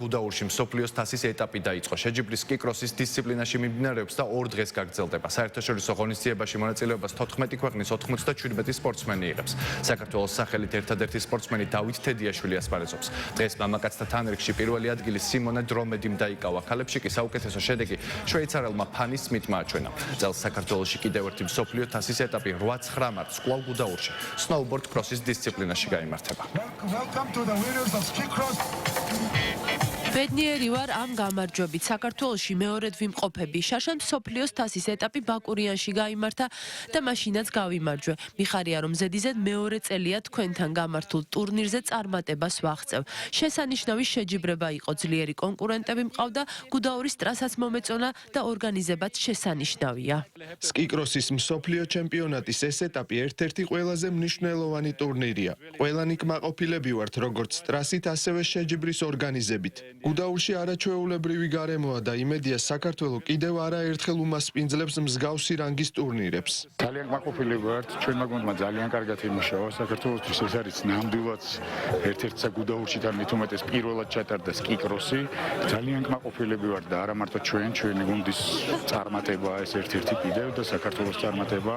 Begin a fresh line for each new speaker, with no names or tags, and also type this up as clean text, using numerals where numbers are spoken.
გუდაურში მსოფლიოს თასის ეტაპი დაიწყო. შეჯიბრის სკიკროსის დისციპლინაში მიმდინარეობს და 2 დღეს გაგრძელდება. საერთაშორისო ღონისძიებაში მონაწილეობას 14 ქვეყნის 97 სპორტსმენი იღებს. საქართველოს სახელით ერთადერთი სპორტსმენი დავით თედიაშვილი ასპარეზობს. დღეს მამაკაცთა თანრიგში პირველი ადგილი სიმონა დრომედიმ დაიკავა. ქალებში კი საუკეთესო შედეგი შვეიცარელმა ფანი სმიტმა აჩვენა. წელს საქართველოში კიდევ ერთი მსოფლიო თასის ეტაპი 8-9 მარტს კვლავ გუდაურში სნოუბორდ კროსის დისციპლინაში გაიმართება.
Welcome to the winners of ski cross.
ბედნიერი ვარ ამ გამარჯვებით. საქართველოში მეორედ ვიმყოფები. შაშან მსოფლიოს თასის ეტაპი ბაკურიანში გაიმართა და მაშინაც გავიმარჯვე. მიხარია რომ ზედიზედ მეორე წელია თქვენთან გამართულ ტურნირზე წარმატებას ვაღწევ. შესანიშნავი შეჯიბრება იყო, ძლიერი კონკურენტები მყავდა, გუდაურის ტრასაც მომეწონა და ორგანიზებაც შესანიშნავია.
სკიკროსის მსოფლიო ჩემპიონატის ეს ეტაპი ერთ-ერთი ყველაზე მნიშვნელოვანი ტურნირია. ყველანი კმაყოფილები ვართ როგორც ტრასით, ასევე შეჯიბრის ორგანიზებით. გუდაურში არაჩვეულებრივი გარემოა და იმედია საქართველოს კიდევ არაერთხელ უმასპინძლებს მსგავსი რანგის ტურნირებს.
ძალიან კმაყოფილები ვართ, ჩვენმა გუნდმა ძალიან კარგად იმუშავა. საქართველოსთვის ეს არის ნამდვილად ერთ-ერთი გუდაურში თან მით უმეტეს პირველად ჩატარდა სკიკროსი. ძალიან კმაყოფილები ვართ და არა მარტო ჩვენი გუნდის წარმატება, ეს ერთ-ერთი კიდევ და საქართველოს წარმატება.